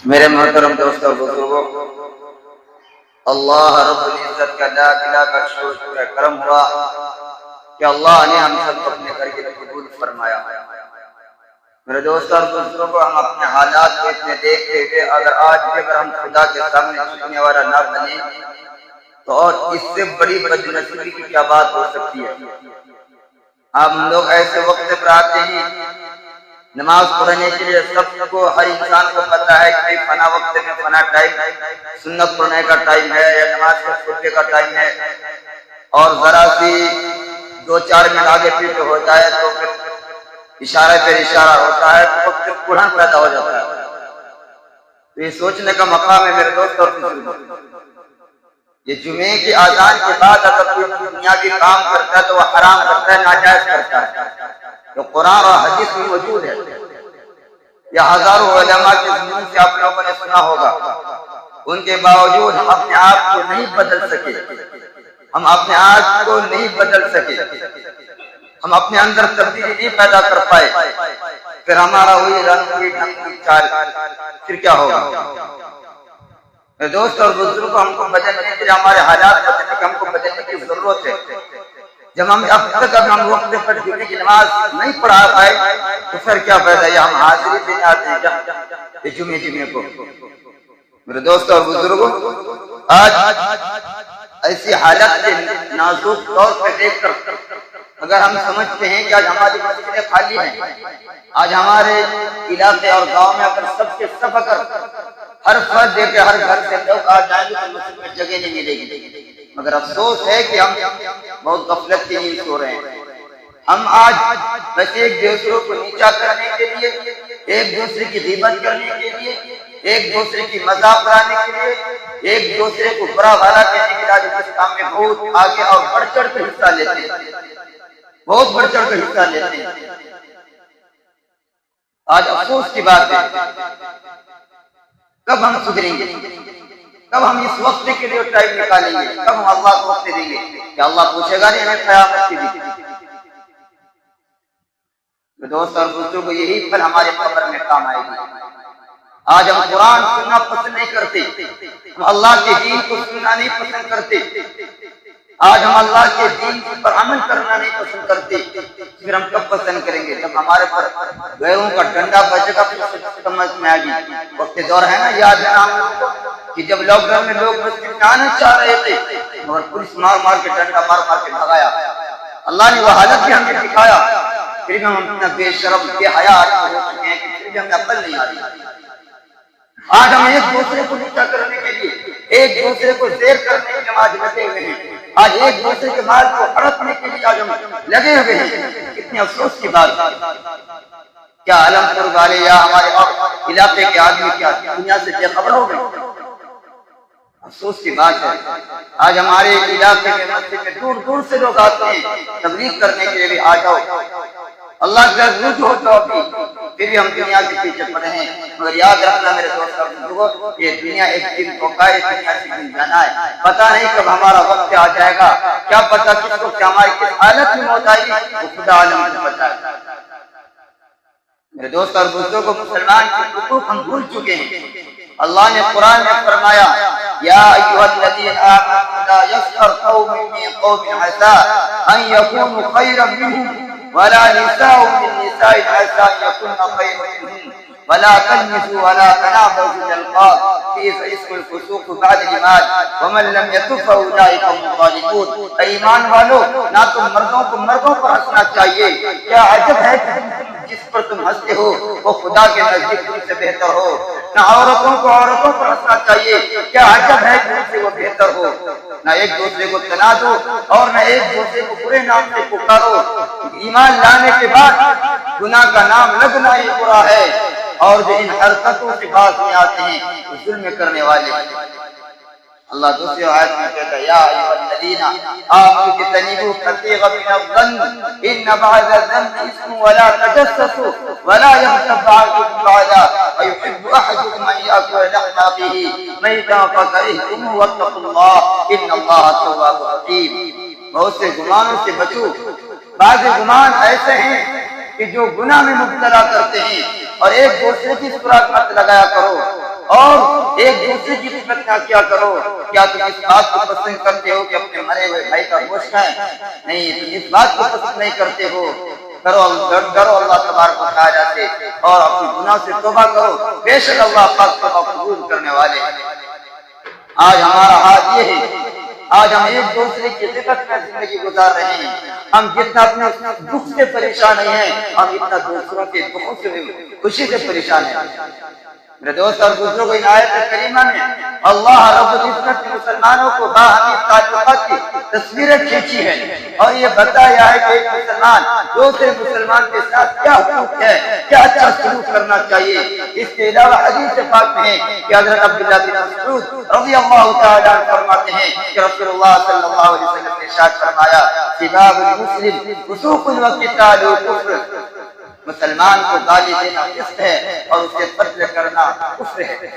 میرے محترم دوستوں بزرگوں، اللہ رب العزت کا لاکھ لاکھ شکر کرم ہوا کہ اللہ نے ہم سب کو اپنے گھر کے قبول فرمایا۔ میرے دوستوں اور بزرگوں، ہم اپنے حالات کو اتنے دیکھتے ہوئے اگر آج بھی اگر ہم خدا کے سامنے جھکنے والا نہ بنے تو اور اس سے بڑی بدنصیبی کی کیا بات ہو سکتی ہے۔ ہم لوگ ایسے وقت پر آتے ہیں، نماز پڑھنے کے لیے سب کو ہر انسان کو پتہ ہے کہ فنا وقت میں فنا ٹائم سنت پڑھنے کا ٹائم ہے یا نماز کے خطبے کا ٹائم ہے، اور ذرا سی 2-4 منٹ آگے پیچھے ہو جائے تو پھر اشارے پہ اشارہ ہوتا ہے تو وقت قرآن پیدا ہو جاتا ہے۔ تو یہ سوچنے کا مقام ہے میرے دوست اور بزرگوں، یہ جمعے کی اذان کے بعد اگر کوئی دنیاوی کام کرتا ہے تو وہ حرام کرتا ہے، ناجائز کرتا ہے، تو قرآن اور حدیث میں موجود ہے۔ یا ہزاروں علماء کے زمین سے آپ لوگوں نے سنا ہوگا، ان کے باوجود ہم اپنے آپ کو نہیں بدل سکے، ہم اپنے آپ کو نہیں بدل سکے، ہم اپنے اندر تبدیلی نہیں پیدا کر پائے، پھر ہمارا وہی رنگ وہی ڈھنگ وہی چال، پھر کیا ہوگا؟ دوست اور بزرگوں، ہم کو بدلنے کے لیے ہمارے حالات بدلنے کے ہم کو بدلنے کی ضرورت ہے۔ جب ہم اب تک ہم وقت پر جمعے کی نماز نہیں پڑھا پائے تو پھر کیا فائدہ؟ یا ہم حاضری دینے آتے ہیں کیا جمعے کو؟ میرے دوست اور بزرگوں، آج ایسی حالت کے نازک طور پہ دیکھ کر اگر ہم سمجھتے ہیں کہ آج ہماری مسجدیں خالی ہیں، آج ہمارے علاقے اور گاؤں میں اگر سب کے سب اگر ہر فرد دے کے ہر گھر سے لوگ آ جائیں گے تو مسجد میں جگہ نہیں ملے گی، مگر افسوس ہے کہ ہم بہت غفلت کی نیند سو رہے ہیں۔ ہم آج بس ایک دوسرے کو نیچا کرنے کے لیے، ایک دوسرے کی غیبت کرنے کے لیے، ایک دوسرے کی مذاق اڑانے کے لیے، ایک دوسرے کو برا بھلا کہنے کے لیے اس کام میں بہت آگے اور بڑھ چڑھ کر حصہ لیتے ہیں، بہت بڑھ چڑھ کر حصہ لیتے ہیں۔ آج افسوس کی بات ہے، کب ہم سدھریں گے؟ کب ہم اس وقت کے لیے ٹائم نکالیں گے؟ کب ہم اللہ کو وقت دیں گے کہ اللہ پوچھے گا نہیں ہمیں قیامت کے دن؟ دوست اور دوستوں کو یہی پھل ہمارے قبر میں کام آئے گی۔ آج ہم قرآن سننا پسند نہیں کرتے، ہم اللہ کے دین کو سننا نہیں پسند کرتے، آج ہم اللہ کے دین پر عمل کرنا نہیں پسند کرتے، پھر ہم کب پسند کریں گے؟ جب ہمارے پر غیروں کا ڈنڈا بجے گا پھر سمجھ میں آئے گی۔ وقت دور ہے نا، یاد ہے ہم لوگ کو کہ جب لاک ڈاؤن میں لوگ مسجد میں آنا چاہ رہے تھے مگر پولیس مار مار کے ڈنڈا مار مار کے بھگایا، اللہ نے وہ حالت بھی ہمیں دکھایا، پھر بھی ہم اتنا بے شرم بے حیا ہو چکے ہیں کہ پھر بھی ہمیں عقل نہیں آ رہی۔ آج ہم ایک دوسرے کو نیچا کرنے کے لیے، ایک دوسرے کو زیر کرنے کے لیے آج لگے ہوئے ہیں، آج ایک دوسرے کے مال کو ہڑپنے کے لیے آج ہم لگے ہوئے ہیں۔ کتنی افسوس کی بات ہے۔ کیا علم پور والے یا ہمارے علاقے کے آدمی کیا دنیا سے بے خبر ہو گئے؟ افسوس کی بات ہے۔ آج ہمارے علاقے کے مسجد میں دور دور سے لوگ آتے ہیں تبلیغ کرنے کے لیے، بھی آ جاؤ، اللہ کا رجوع ہو جاؤ، پھر بھی ہم دنیا کے پیچھے پڑے ہیں۔ مگر یاد رکھنا میرے دوست اور بزرگوں، یہ دنیا ایک دن دھوکہ ہے، دنیا سے دن جانا ہے، پتہ نہیں کب ہمارا وقت آ جائے گا، کیا پتہ کس کو کیا ہماری کس حالت میں موت آئے گی، وہ خدا عالم کو پتہ ہے۔ میرے دوست اور بزرگوں، مسلمان کے حقوق ہم بھول چکے ہیں۔ اللہ نے قرآن میں فرمایا، یا ایھا الذین آمنوا لا یسخر قوم من قوم عسى ان یکونوا خیرا منهم ولا نساء من نساء عسى ان يكن خيرا منهن ولا تلمزوا ولا تنابزوا بالألقاب بئس اسم الفسوق بعد الإيمان ومن لم يتب فأولئك هم الظالمون۔ اے ایمان والو، نہ تم مردوں کو مردوں پر ہنسنا چاہیے، کیا عجب ہے جس پر تم ہنستے ہو وہ خدا کے نزدیک تم سے بہتر ہو، نہ عورتوں کو عورتوں پر ہنسنا چاہیے، کیا عجب ہے تم سے وہ بہتر ہو، نہ ایک دوسرے کو تنا دو اور نہ ایک دوسرے کو برے نام سے پکارو۔ ایمان لانے کے بعد گناہ کا نام لگنا ہی برا ہے، اور جو ان حرکتوں سے باز نہیں آتے ہیں وہ ظلم کرنے والے۔ اللہ دوسری آیت میں کہتا ہے، یا ایھا الذین آمنوا اجتنبوا کثیرا من الظن ان بعض الظن اسم ولا تجسسوا ولا یغتب بعضکم بعضا ویحب احدکم ان یأکل لحم اخیہ میتا فکرہتموہ واتقوا اللہ ان اللہ تواب رحیم۔ بہت سے گمانوں سے بچو، بعض گمان ایسے ہیں کہ جو گناہ میں مبتلا کرتے ہیں، اور ایک دوسرے کی سراغ مت لگایا کرو، اور ایک دوسرے کی خدمت نہ کیا کرو۔ کیا تم اس بات کو پسند کرتے ہو کہ اپنے مرے ہوئے بھائی کا گوشت کھائیں؟ نہیں، تم اس بات کو پسند نہیں کرتے ہو۔ ڈرو اللہ تبارک و تعالیٰ سے اور اپنے گناہ سے توبہ کرو، بے شک اللہ پاک توبہ قبول کرنے والے۔ آج ہمارا حال یہ ہے، آج ہم ایک دوسرے کی خدمت میں زندگی گزار رہے ہیں۔ ہم جتنا اپنے دکھ سے پریشان ہیں، ہم اتنا دوسروں کے دکھوں سے خوشی سے پریشان ہیں۔ میرے دوست اور دوسروں کو ان آیت کریمہ میں اللہ رب العزت نے مسلمانوں کو باہمی تعلقات کی تصویریں کھینچی ہے اور یہ بتایا ہے کہ ایک مسلمان دوسرے مسلمان کے ساتھ کیا حقوق ہے، کیا اچھا سلوک کرنا چاہیے۔ اس کے علاوہ حدیث پاک میں ہے کہ حضرت عبداللہ بن مسعود رضی اللہ تعالیٰ عنہ فرماتے ہیں کہ رسول اللہ صلی اللہ علیہ وسلم نے ارشاد فرمایا سباب المسلم فسوق وقتال کفر، مسلمان کو گالی دینا فسق ہے اور اسے قتل کرنا کفر ہے۔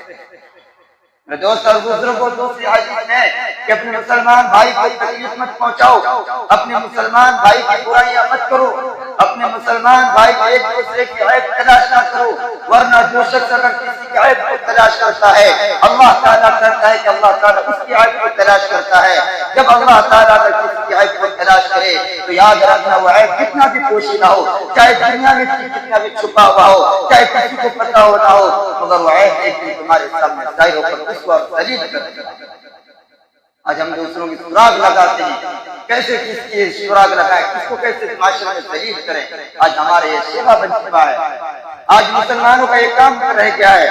میرے دوست اور دوسروں کو دوسری حدیث میں کہ اپنے مسلمان بھائی کو تکلیف مت پہنچاؤ، اپنے مسلمان بھائی کی برائیاں مت کرو، اپنے مسلمان بھائی کو ایک دوسرے کی عیب تلاش نہ کرو، ورنہ جو شخص اگر کسی کی عیب کو تلاش کرتا ہے اللہ تعالیٰ کرتا ہے کہ اللہ تعالیٰ اس کی عیب کو تلاش کرتا ہے۔ جب اللہ تعالیٰ اگر کسی کی عیب کو تلاش کرے تو یاد رکھنا وہ عیب کتنا بھی پوشیدہ ہو، چاہے دنیا میں کتنا بھی چھپا ہوا ہو، چاہے کسی کو پتہ ہو نہ ہو، مگر وہ عیب ایک دن تمہارے سامنے ظاہر ہو کر اس کو دلیل کرتے ہیں۔ آج ہم دوسروں کی سراغ لگاتے ہیں، کیسے کس کی سراغ لگائیں، کس کو کیسے معاشرے میں دلیل کریں۔ آج ہمارے یہ شیوا بن چکا ہے۔ آج مسلمانوں کا یہ کام رہ گیا ہے۔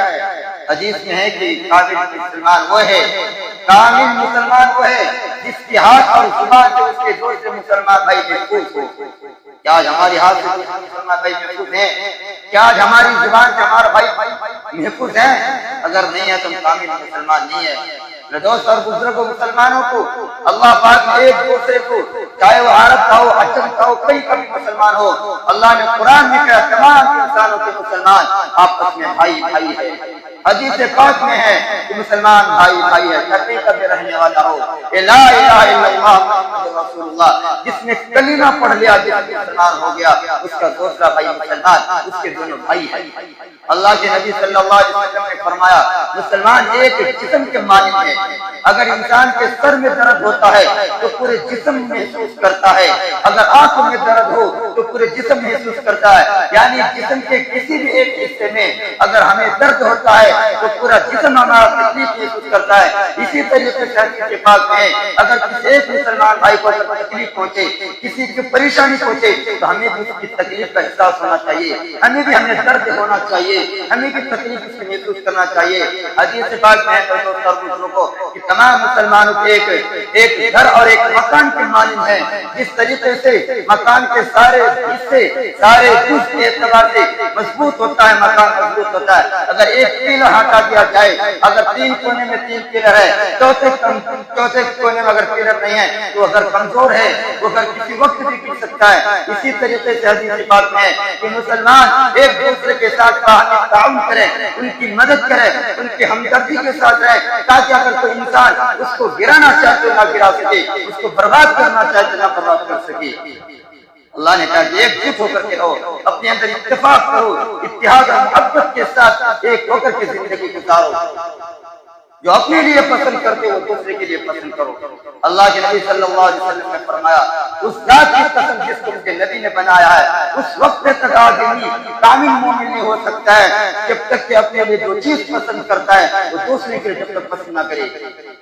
حدیث میں ہے کہ کامل مسلمان وہ ہے، کامل مسلمان وہ ہے جس کی ہاتھ اور زبان سے اس کے دوسرے مسلمان بھائی محفوظ ہو۔ کیا آج ہماری ہاتھ سے مسلمان بھائی محفوظ ہیں؟ کیا آج ہماری زبان سے ہمارا بھائی محفوظ ہیں؟ اگر نہیں ہے تو کامل مسلمان نہیں ہے۔ میرے دوست اور بزرگوں مسلمانوں کو اللہ پاک نے ایک دوسرے کو چاہے وہ عرب کا ہو، عجم کا ہو، کئی کبھی مسلمان ہو، اللہ نے قرآن میں کہا تمام انسانوں کے مسلمان آپس میں بھائی بھائی ہے۔ حدیث پاک میں ہے کہ مسلمان بھائی بھائی ہے، دھرتی پر بھی رہنے والا ہو لا الہ الا اللہ محمد رسول اللہ، جس نے کلمہ پڑھ لیا جس مسلمان ہو گیا اس کا دوسرا بھائی مسلمان، اس کے دونوں بھائی ہیں۔ اللہ کے نبی صلی اللہ علیہ وسلم نے فرمایا مسلمان ایک جسم کے مالک ہے، اگر انسان کے سر میں درد ہوتا ہے تو پورے جسم محسوس کرتا ہے، اگر آنکھوں میں درد ہو تو پورے جسم محسوس کرتا ہے، یعنی جسم کے کسی بھی ایک حصے میں اگر ہمیں درد ہوتا ہے تو پورا جسم ہمارا تکلیف محسوس کرتا ہے۔ اسی طریقے سے حدیث پاک میں اگر کسی ایک مسلمان بھائی کو تکلیف پہنچے، کسی کی پریشانی پہنچے تو ہمیں بھی اس کی تکلیف کا احساس ہونا چاہیے، ہمیں بھی درد ہونا چاہیے، ہمیں بھی تکلیف اس کی محسوس کرنا چاہیے۔ حدیث پاک میں دوستوں کو کہ تمام مسلمانوں کے ایک گھر اور ایک مکان کے مالک ہیں، جس طریقے سے مکان کے سارے حصے سارے جز کے اعتبار سے مضبوط ہوتا ہے، مکان مضبوط ہوتا ہے۔ اگر ایک پیلر ہٹا دیا جائے، اگر 3 کونے میں 3 پیلر ہے، چوتھے کونے میں اگر پیلر نہیں ہے تو اگر کمزور ہے وہ اگر کسی وقت بھی گر سکتا ہے۔ اسی طریقے سے حدیث پاک میں ہے کہ مسلمان ایک دوسرے کے ساتھ باہمی تعاون کرے، ان کی مدد کرے، ان کی ہمدردی کے ساتھ رہے، تاکہ اگر کوئی انسان اس کو گرانا چاہے تو نہ گرا سکے، اس کو برباد کرنا چاہے تو نہ برباد کر سکے۔ اللہ نے کہا کہ ایک جٹ ہو کر کے رہو، اپنے اندر اتفاق کرو، اتحاد اور محبت کے ساتھ ایک ہو کر کے زندگی گزارو۔ جو اپنے لیے پسند کرتے ہو دوسرے کے لیے پسند کرو۔ اللہ کے نبی صلی اللہ علیہ وسلم نے فرمایا اس ذات کی قسم جس کو مجھے نبی نے بنایا ہے اس وقت تک آدمی کامل مومن نہیں ہو سکتا ہے جب تک کہ اپنے لیے جو چیز پسند کرتا ہے وہ دوسرے کے لیے جب تک پسند نہ کرے۔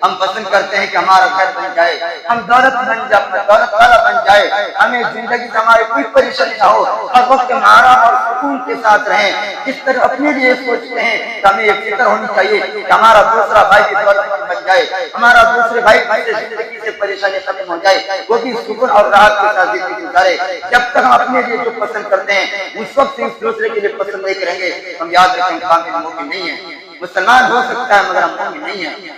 ہم پسند کرتے ہیں کہ ہمارا گھر بن جائے، ہم دولت بن جائے، اپنا دولت والا بن جائے، ہمیں زندگی سے ہماری کوئی پریشانی نہ ہو، ہر وقت ہم آرام اور سکون کے ساتھ رہیں۔ اس طرح اپنے لیے سوچتے ہیں کہ ہمیں یہ فکر ہونی چاہیے کہ ہمارا دوسرا بھائی بھی دولت مند بن جائے، ہمارا دوسرے بھائی سے زندگی سے پریشانی ختم ہو جائے، وہ بھی سکون اور راحت کے ساتھ زندگی گزارے۔ جب تک ہم اپنے لیے جو پسند کرتے ہیں اس وقت اس دوسرے کے لیے پسند نہیں کریں گے، ہم یاد رکھیں کامل مومن نہیں ہے۔ مسلمان ہو سکتا ہے مگر ہم مومن نہیں ہیں۔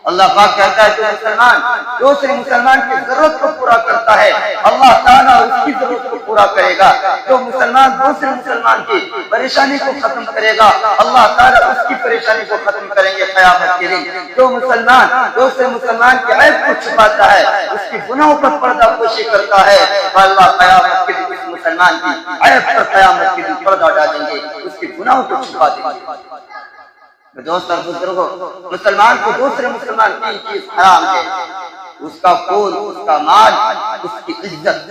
اللہ پاک کہتا ہے جو مسلمان دوسرے مسلمان کی ضرورت کو پورا کرتا ہے اللہ تعالیٰ اس کی ضرورت کو پورا کرے گا، جو مسلمان دوسرے مسلمان کی پریشانی کو ختم کرے گا اللہ تعالیٰ اس کی پریشانی کو ختم کریں گے قیامت کے دن۔ جو مسلمان دوسرے مسلمان کے عیب کو چھپاتا ہے، اس کی گناہوں پر پردہ پوشی کرتا ہے، اللہ قیامت کے دن اس مسلمان کی عیب پر قیامت کے دن پردہ ڈالیں گے، اس کی گناہوں کو چھپا دیں گے۔ دوست اور بزرگوں، مسلمان کو دوسرے مسلمان کی چیز حرام ہے، اس کا خون، اس کا مال، اس کی عزت۔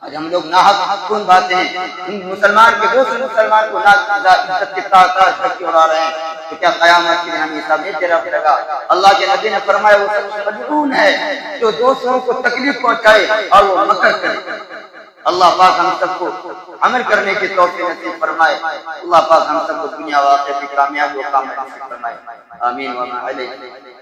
آج ہم لوگ ناحق خون بہاتے ہیں، مسلمان کے دوسرے مسلمان کو عزت کے ساتھ دھکے اڑا رہے ہیں، تو کیا قیامت کے دن ہمیں حساب نہیں دینا پڑے گا؟ اللہ کے نبی نے فرمایا وہ شخص ملعون ہے جو دوسروں کو تکلیف پہنچائے اور وہ مکر کرے۔ اللہ پاک ہم سب کو عمل کرنے کی توفیق نصیب فرمائے۔ اللہ پاک ہم سب کو دنیا و آخرت کی کامیابی و کامیابی نصیب فرمائے۔ آمین و آمین۔